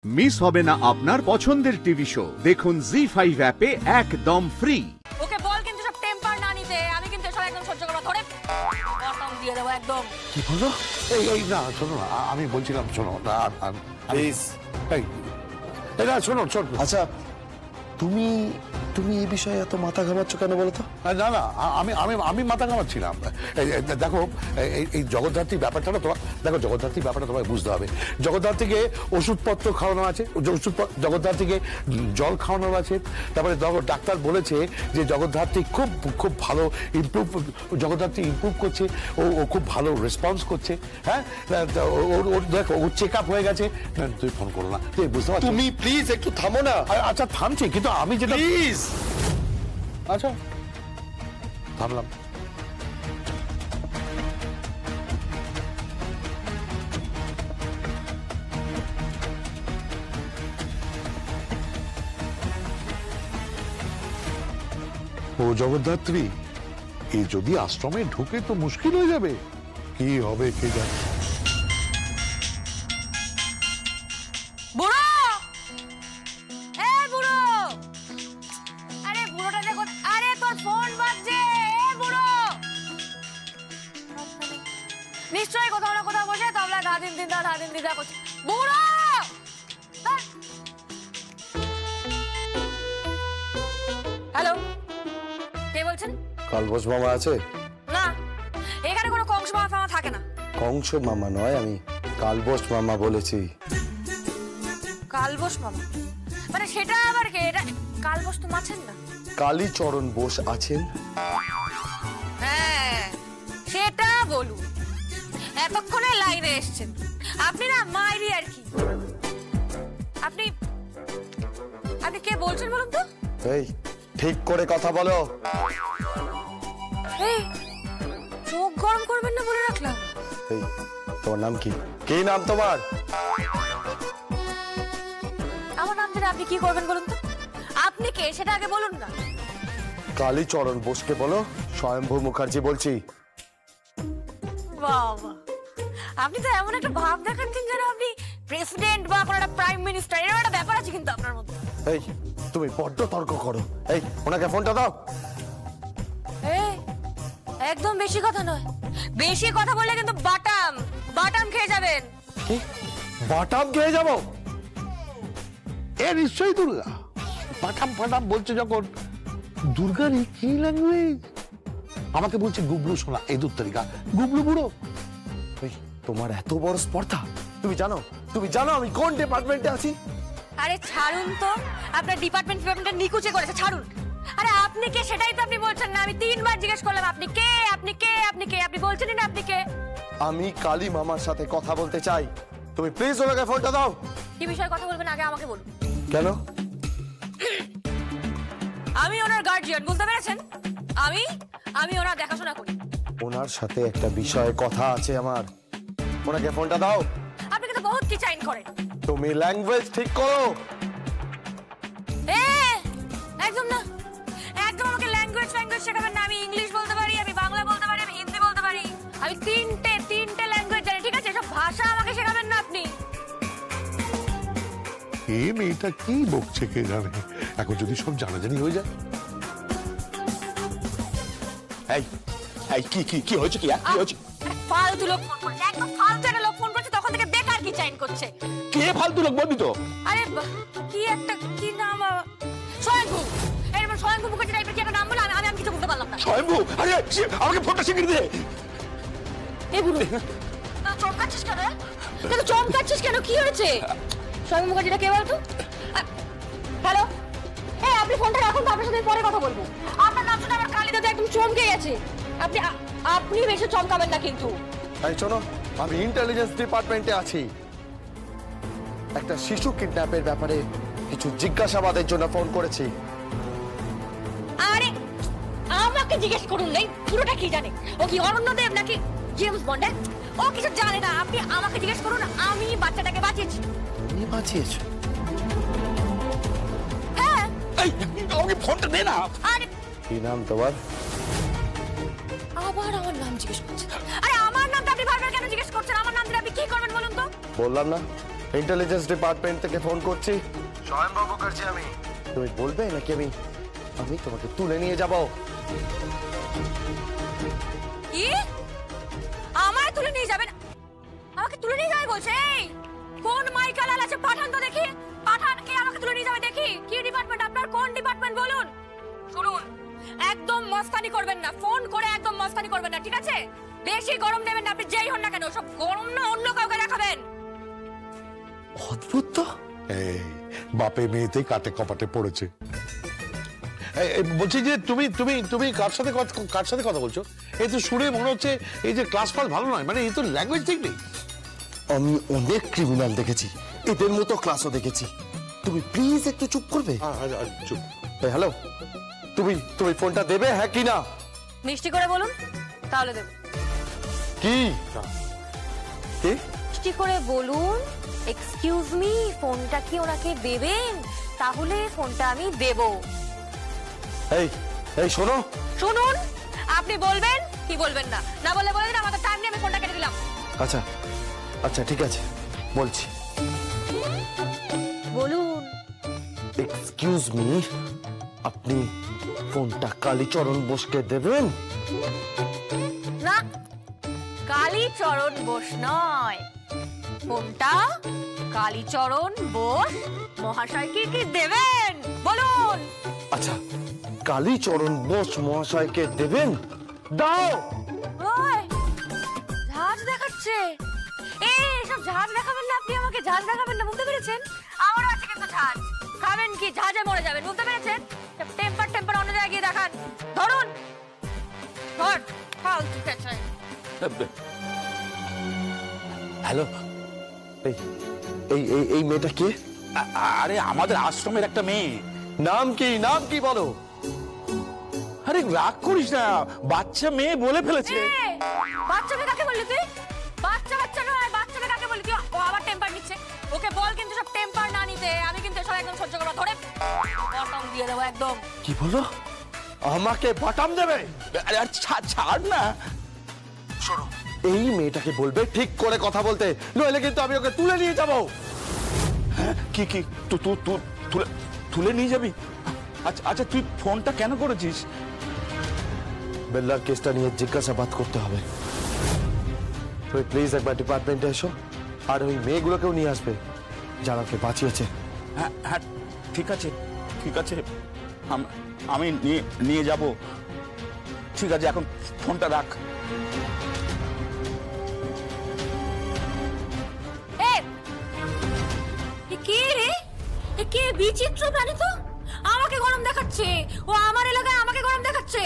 Miss হবে না আপনার পছন্দের টিভি শো। দেখুন জি5 অ্যাপে একদম ফ্রি। ওকে বল কিন্তু সব টেম্পার না নিতে, আমি কিন্তু সব একদম সহ্য করব, ধরে বটম দিয়ে দেব একদম। কি বলো? এই না শোনো, আমি বলছিলাম শোনো প্লিজ, এই না শোনো। আচ্ছা তুমি তুমি এই বিষয়ে এত মাথা ঘামাচ্ছ কেন বলো তো? না না, আমি আমি আমি মাথা ঘামাচ্ছিলাম। দেখো এই জগদ্ধাত্রী ব্যাপারটা না তোমার, দেখো জগদ্ধাত্রী ব্যাপারটা তোমায় বুঝতে হবে। জগদ্ধাত্রীকে ওষুধপত্র খাওয়ানো আছে, জগদ্ধাত্রীকে জল খাওয়ানো আছে। তারপরে ডাক্তার বলেছে যে জগদ্ধাত্রী খুব খুব ভালো জগদ্ধাত্রী ইমপ্রুভ করছে, ও খুব ভালো রেসপন্স করছে। হ্যাঁ দেখো ও চেক আপ হয়ে গেছে। তুই ফোন করো না, তুই বুঝতে পারছিস? তুমি প্লিজ একটু থামো না। আচ্ছা থামছি, কিন্তু আমি যেটা প্লিজ। আচ্ছা থামলাম। ও জগদ্ধাত্রী, এই যদি আশ্রমে ঢুকে তো মুশকিল হয়ে যাবে। কি হবে কে জানে। বুড়ো, এ বুড়ো, আরে বুড়োটা দেখো, আরে তোর ফোন বাজছে। এ বুড়ো, নিশ্চয়ই কোথাও না কোথাও বসে তবলা ধা দিন দিদা করছে। বুড়ো, হ্যালো, কে বলছেন? কালবোস মামা আছে? না, এখানে কোনো কংস মামা ফামা থাকে না। কংস মামা নয়, আমি কালবোস মামা বলেছি। কালবোস মামা মানে সেটা আবার কে? এটা কালবোস তো মাছেন না? কালীচরণ বোস আছেন? হ্যাঁ সেটা বলুন। এতক্ষণে লাইনে এসছেন আপনি, না মাইরি আর কি। আপনি আপনি কে বলছেন বলুন তো? এই ঠিক করে কথা বলো। এই চোখ গরম করবেন না বলে রাখলাম। এই তোমার নাম কি? কি নাম তোমার? আমার নাম জেনে আপনি কি করবেন বলুন তো? আপনি কে সেটা আগে বলুন না। কালীচরণ বোসকে বলো। স্বয়ম্ভু মুখার্জি বলছি। বাবা, আপনি তো এমন একটা ভাব দেখাচ্ছেন যেন আপনি প্রেসিডেন্ট বা কোনো একটা প্রাইম মিনিস্টার। এরকম একটা ব্যাপার আছে কিন্তু আপনার মধ্যে। এই তুমি বড্ড তর্ক করো। এই ওনাকে ফোনটা দাও। এই একদম বেশি কথা নয়, বেশি কথা বললে কিন্তু বাটাম খেয়ে যাবেন। কি বাটাম খেয়ে যাবো? এ নিশ্চয়ই দুর্গা। পাঠাম ফাটাম বলছে যখন, দুর্গারই কি ল্যাঙ্গুয়েজ? আমাকে বলছে গুবলু শোনা, এই দুত্তরিকা গুবলু বুড়ো। এই তোমার এত বড় স্পর্ধা! তুমি জানো আমি কোন ডিপার্টমেন্টে আছি? আরে ছাড়ুন তো, আপনার ডিপার্টমেন্টটা নিকুচে করেছে, ছাড়ুন। আরে আপনি কে সেটাই তো আপনি বলছেন না। আমি 3 বার জিজ্ঞেস করলাম আপনি কে, আপনি কে, আপনি কে, আপনি বলছেনই না আপনি কে। আমি কালী মামার সাথে কথা বলতে চাই। তুমি প্লিজ ওনাকে ফোনটা দাও। কি বিষয়ে কথা বলবেন আগে আমাকে বলুন। কেন? আমি ওনার গার্জিয়ান, বুঝতে পেরেছেন? আমি ওনার দেখাশোনা করি। ওনার সাথে একটা বিষয়ে কথা আছে আমার। ওনাকে ফোনটা দাও। আপনি কিন্তু বহুত কি চাইন করেন। তুমি ল্যাঙ্গুয়েজ ঠিক করো। একদম না, একদম আমাকে ল্যাঙ্গুয়েজ শেখাবেন না। আমি ইংলিশ বলতে পারি, আমি বাংলা বলতে পারি, আমি হিন্দি বলতে পারি। আমি তিনটে ল্যাঙ্গুয়েজ জানি, ঠিক আছে? সব ভাষা আমাকে শেখাবেন না আপনি। এই মেয়েটা কি বকছে কে জানে। এখন যদি সব জানাজানি হয়ে যায়। এই কি হয়েছে? কি হয়েছে? ফালতু লোক ফোন করছে, একদম ফালতু একটা লোক ফোন করছে, তখন থেকে বেকার কি চাইন করছে। কে ফালতু লোক বলবি তো? আরে কি নাম? স্বয়ংভু। এরকম স্বয়ংভু মুখার্জি টাইপের কি একটা নাম বলে আমি কিছু বলতে পারলাম না। স্বয়ম্ভু, আরে আমাকে ফোনটা শিখিয়ে দে। এই বুড়ো, চমকাচ্ছিস কেন? কি হয়েছে? স্বয়ংভু মুখার্জিটা কে বলতো? হ্যালো, আপনি ফোনটা রাখুন, আপনার সাথে পরে কথা বলবো। আপনার নাম শুনে আমার কালি দাদা একদম চমকে গেছে। আপনি বেশি চমকাবেন না কিন্তু। এই শোনো, আমি ইন্টেলিজেন্স ডিপার্টমেন্টে আছি। একটা শিশু কিডন্যাপের ব্যাপারে কিছু জিজ্ঞাসাবাদের জন্য ফোন করেছি। আরে আমাকে জিজ্ঞেস করুন নাই, পুরোটা কি জানে? ও কি অরণ্যদেব নাকি জেমস বন্ড? ও কিছু জানে না। আপনি আমাকে জিজ্ঞেস করুন, আমি বাচ্চাটাকে বাঁচিয়েছি। তুমি বাঁচিয়েছো? হ্যাঁ। এই আমাকে ফোনটা দে না। আরে কি নাম তোমার? আবার আমার নাম জিজ্ঞেস করছেন? আরে আমার নামটা আপনি বারবার কেন জিজ্ঞেস করছেন? আমার নাম দিলে আপনি কি করবেন বলুন তো? বললাম না ইন্টেলিজেন্স ডিপার্টমেন্ট থেকে ফোন করছি। স্বয়ংবাবু করছি আমি। তুমি বলবে নাকি আমি তোমাকে তুলে নিয়ে যাব? কি আমায় তুলে নিয়ে যাবেন? আমাকে তুলে নিয়ে যাবে বলছে? এই কোন মাইকালাল আছে পাঠান তো দেখি। পাঠান কে আমাকে তুলে নিয়ে যাবে দেখি। কি ডিপার্টমেন্ট আপনার? কোন ডিপার্টমেন্ট বলুন? শুনুন, একদম মস্তানি করবেন না, ফোন করে একদম মস্তানি করবেন না, ঠিক আছে? বেশি গরম নেবেন না, আপনি যেই হন না কেন, সব গরম না অন্য কাউকে দেখাবেন। অদ্ভুত তো। এই বাপে মেয়েতে কাটে কপাটে পড়েছে। বলছি যে তুমি তুমি তুমি কার সাথে কথা বলছো? এই তো শুনে মনে হচ্ছে এই যে ক্লাস ফাল ভালো নয়, মানে এই তো ল্যাঙ্গুয়েজ ঠিক নেই। আমি অনেক ক্রিমিনাল দেখেছি, এদের মতো ক্লাসও দেখেছি। তুমি প্লিজ একটু চুপ করবে? চুপ। হ্যালো, তুমি তুমি ফোনটা দেবে, হ্যাঁ কি না? মিষ্টি করে বলুন, তাহলে দেব। কি কি মিষ্টি করে বলুন, এক্সকিউজ মি, ফোনটা কি ওনাকে দেবেন? তাহলে ফোনটা আমি দেব। এই এই শোনো, শুনুন, আপনি বলবেন কি বলবেন না, না বললে বলে দিন, আমাদের টাইম নিয়ে আমি ফোনটা কেটে দিলাম। আচ্ছা আচ্ছা ঠিক আছে, বলছি। বলুন। এক্সকিউজ মি, আপনি ফোনটা কালীচরণ বোসকে দেবেন? না, কালীচরণ বোস নয়, ফোনটা কালীচরণ বোস মহাশয়কে কি দেবেন বলুন? আচ্ছা, কালীচরণ বোস মহাশয়কে দেবেন? দাও। ওই ঝাঁজ দেখাচ্ছে। এই সব ঝাঁজ দেখাবেন না, আপনি আমাকে ঝাঁজ দেখাবেন না, বুঝতে পেরেছেন? আমারও আছে কিন্তু ঝাঁজ। খাবেন কি? ঝাঁজে মরে যাবেন, বুঝতে পেরেছেন? টেম্পার অন্য জায়গায় গিয়ে দেখান। ধরুন, ধর, ফালতু খেছাই। হ্যালো, এই এই এই এই মেয়েটা কে? আরে আমাদের আশ্রমের একটা মেয়ে। নাম কি? নাম কি বলো? আরে রাগ করিস না, বাচ্চা মেয়ে বলে ফেলেছে। বাচ্চা মেয়ে কাকে বললি তুই? বাচ্চা নয়, বাচ্চা মেয়ে কাকে বললি তুই? ও আবার টেম্পার নিচ্ছে। ওকে বল কিন্তু সব টেম্পার না নিতে, আমি কিন্তু এসব একদম সহ্য করবো। ধরে বটম দিয়ে দেবো একদম। কি বলো? আমাকে বটম দেবে? আরে ছাড় না। শোনো, এই মেয়েটাকে বলবে ঠিক করে কথা বলতে, নইলে কিন্তু আমি ওকে তুলে নিয়ে যাবো। হ্যাঁ, কি তুলে নিয়ে যাবি? আচ্ছা আচ্ছা, তুই ফোনটা কেন করেছিস? বেল্লার কেসটা নিয়ে জিজ্ঞাসাবাদ করতে হবে। তুমি প্লিজ একবার ডিপার্টমেন্টে এসো, আর ওই মেয়েগুলোকেও নিয়ে আসবে যারা ওকে বাঁচিয়েছে। হ্যাঁ হ্যাঁ, ঠিক আছে ঠিক আছে, আমি নিয়ে যাব। ঠিক আছে, এখন ফোনটা রাখ। কে রে? কে বিচিত্র প্রাণী তো, আমাকে গরম দেখাচ্ছে। ও আমার এলাকায় আমাকে গরম দেখাচ্ছে।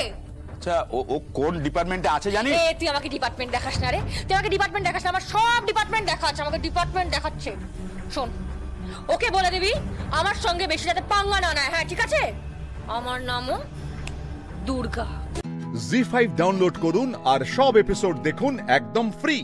আচ্ছা, ও কোন ডিপার্টমেন্টে আছে জানিস? তুই আমাকে ডিপার্টমেন্ট দেখাস না রে, তুই আমাকে ডিপার্টমেন্ট দেখাস না। আমার সব ডিপার্টমেন্ট দেখাচ্ছে, আমাকে ডিপার্টমেন্ট দেখাচ্ছে। শোন, ওকে বলে দিবি আমার সঙ্গে বেশি যাতে পাঙ্গা না নেয়, হ্যাঁ ঠিক আছে? আমার নামও দুর্গা। জি5 ডাউনলোড করুন আর সব এপিসোড দেখুন একদম ফ্রি।